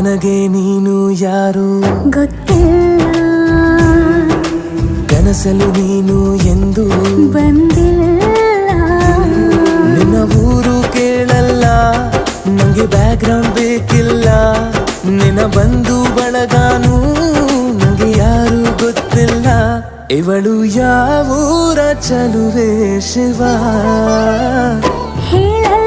ನನಗೆ ನೀನು ಯಾರು ಗೊತ್ತಿಲ್ಲ, ಕನಸಲು ನೀನು ಎಂದು ಬಂದಿಲ್ಲ. ನಿನ್ನ ಊರು ಕೇಳಲ್ಲ, ನಂಗೆ ಬ್ಯಾಕ್ಗ್ರೌಂಡ್ ಬೇಕಿಲ್ಲ. ನಿನ್ನ ಬಂಧು ಬಳಗಾನು ನಂಗೆ ಯಾರು ಗೊತ್ತಿಲ್ಲ. ಇವಳು ಯಾವೂರ ಚಲುವೆ ಶಿವ ಹೇಳಲ್ಲ